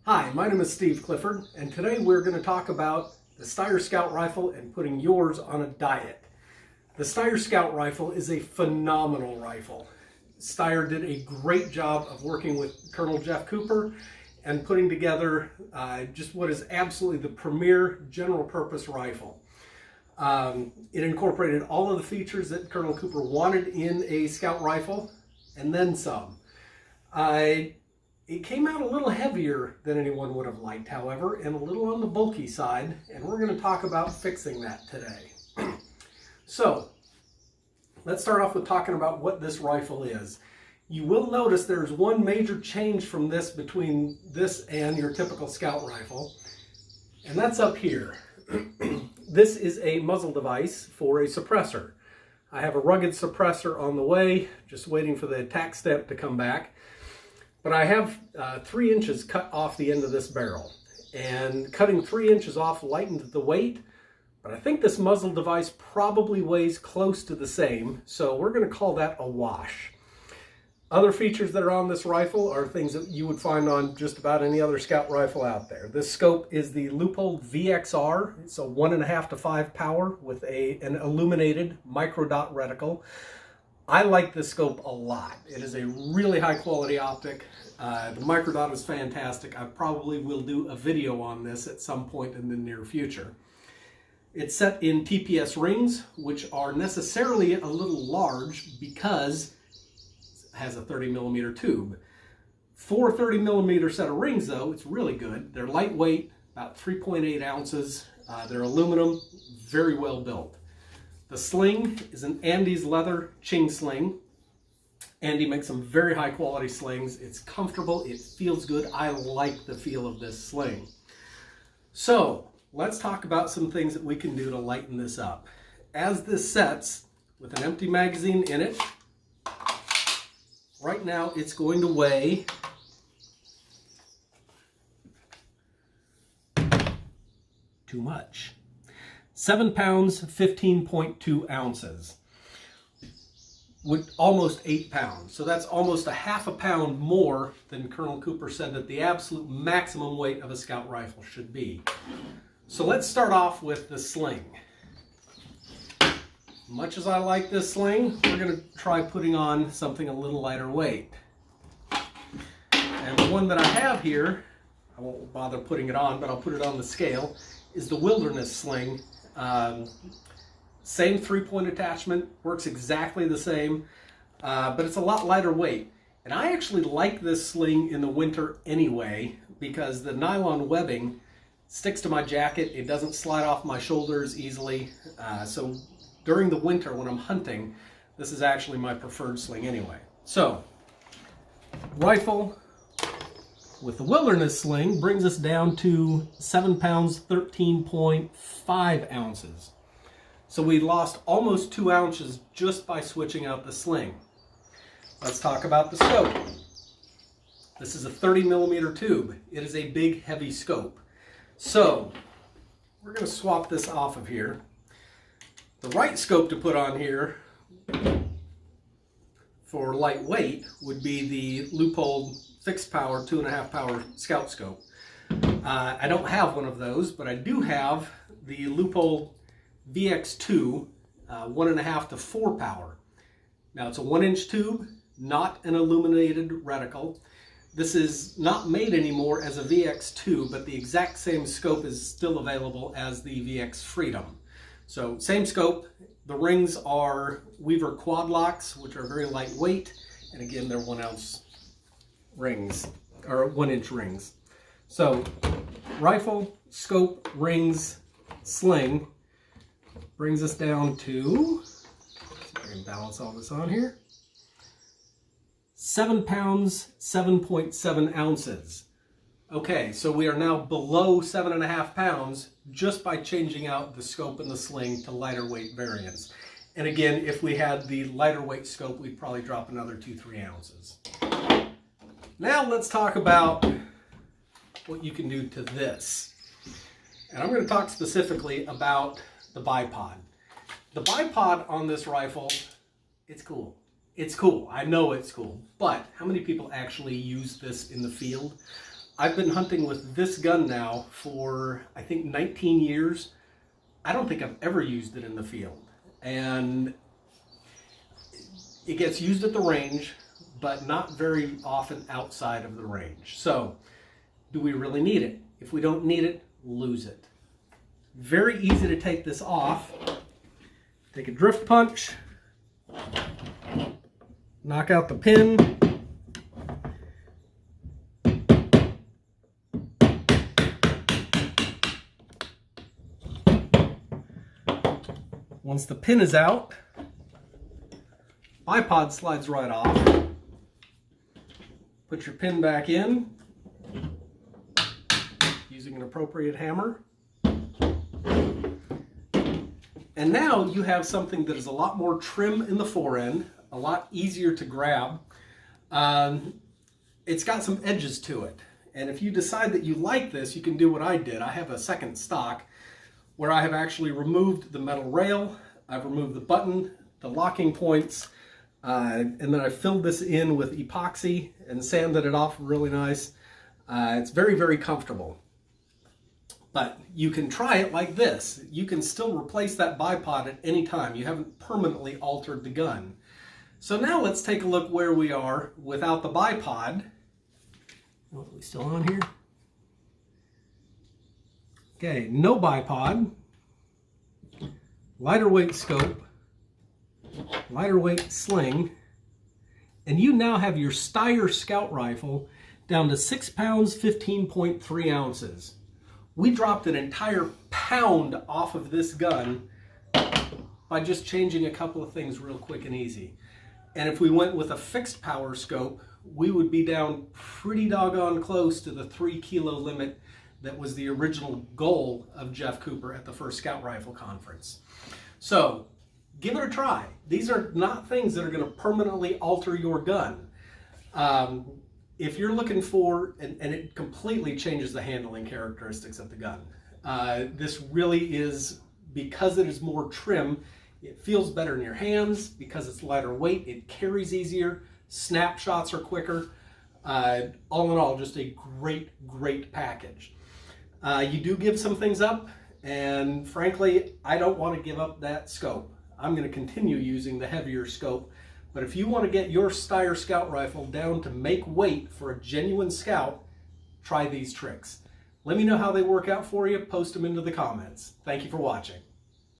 Hi, my name is Steve Clifford, and today we're going to talk about the Steyr Scout Rifle and putting yours on a diet. The Steyr Scout Rifle is a phenomenal rifle. Steyr did a great job of working with Colonel Jeff Cooper and putting together just what is absolutely the premier general purpose rifle. It incorporated all of the features that Colonel Cooper wanted in a scout rifle, and then some. It came out a little heavier than anyone would have liked, however, and a little on the bulky side, and we're going to talk about fixing that today. So, let's start off with talking about what this rifle is. You will notice there's one major change from this between this and your typical scout rifle, and that's up here. This is a muzzle device for a suppressor. I have a rugged suppressor on the way, just waiting for the attack stamp to come back. But I have 3 inches cut off the end of this barrel, and cutting 3 inches off lightened the weight, but I think this muzzle device probably weighs close to the same, so we're going to call that a wash. Other features that are on this rifle are things that you would find on just about any other scout rifle out there. This scope is the Leupold VXR. It's a 1.5 to 5 power with an illuminated micro dot reticle. I like this scope a lot. It is a really high quality optic. The micro dot is fantastic. I probably will do a video on this at some point in the near future. It's set in TPS rings, which are necessarily a little large because it has a 30mm tube. For a 30mm set of rings though, it's really good. They're lightweight, about 3.8 ounces. They're aluminum, very well built. The sling is an Andes leather ching sling. Andy makes some very high quality slings. It's comfortable, it feels good. I like the feel of this sling. So let's talk about some things that we can do to lighten this up. As this sets with an empty magazine in it, right now it's going to weigh too much. 7 pounds, 15.2 ounces, with almost 8 pounds. So that's almost a half a pound more than Colonel Cooper said that the absolute maximum weight of a scout rifle should be. So let's start off with the sling. Much as I like this sling, we're going to try putting on something a little lighter weight. And the one that I have here, I won't bother putting it on, but I'll put it on the scale, is the Wilderness sling. Same 3-point attachment, works exactly the same, but it's a lot lighter weight. And I actually like this sling in the winter anyway, because the nylon webbing sticks to my jacket. It doesn't slide off my shoulders easily. So during the winter when I'm hunting, this is actually my preferred sling anyway. So, rifle with the Wilderness sling brings us down to 7 pounds, 13.5 ounces. So we lost almost 2 ounces just by switching out the sling. Let's talk about the scope. This is a 30mm tube. It is a big, heavy scope. So we're going to swap this off of here. The right scope to put on here for lightweight would be the Leupold fixed power 2.5 power scout scope. I don't have one of those, but I do have the Leupold VX2 1.5 to 4 power. Now it's a 1-inch tube, not an illuminated reticle. This is not made anymore as a VX2, but the exact same scope is still available as the VX Freedom. So same scope. The rings are Weaver quad locks, which are very lightweight, and again they're 1-ounce rings, or 1-inch rings. So rifle, scope, rings, sling brings us down to, see if I can balance all this on here, 7 pounds, 7.7 ounces. Okay, so we are now below 7.5 pounds just by changing out the scope and the sling to lighter weight variants. And again, if we had the lighter weight scope, we'd probably drop another 2-3 ounces. Now let's talk about what you can do to this. And I'm going to talk specifically about the bipod. The bipod on this rifle, it's cool. It's cool. I know it's cool. But how many people actually use this in the field? I've been hunting with this gun now for, I think, 19 years. I don't think I've ever used it in the field. And it gets used at the range, but not very often outside of the range. So, do we really need it? If we don't need it, lose it. Very easy to take this off. Take a drift punch, knock out the pin. Once the pin is out, bipod slides right off. Put your pin back in using an appropriate hammer. And now you have something that is a lot more trim in the forend, a lot easier to grab. It's got some edges to it. And if you decide that you like this, you can do what I did. I have a second stock where I have actually removed the metal rail, I've removed the button, the locking points, and then I filled this in with epoxy and sanded it off really nice. It's very, very comfortable. But you can try it like this. You can still replace that bipod at any time. You haven't permanently altered the gun. So now let's take a look where we are without the bipod. Oh, are we still on here? Okay, no bipod, lighter weight scope, lighter weight sling, and you now have your Steyr Scout Rifle down to 6 pounds, 15.3 ounces. We dropped an entire pound off of this gun by just changing a couple of things real quick and easy. And if we went with a fixed power scope, we would be down pretty doggone close to the 3 kilo limit that was the original goal of Jeff Cooper at the first Scout Rifle Conference. So give it a try. These are not things that are going to permanently alter your gun. If you're looking for, and it completely changes the handling characteristics of the gun. This really is, because it is more trim, it feels better in your hands. Because it's lighter weight, it carries easier. Snapshots are quicker. All in all, just a great, great package. You do give some things up, and frankly, I don't want to give up that scope. I'm going to continue using the heavier scope. But if you want to get your Steyr Scout Rifle down to make weight for a genuine scout, try these tricks. Let me know how they work out for you. Post them into the comments. Thank you for watching.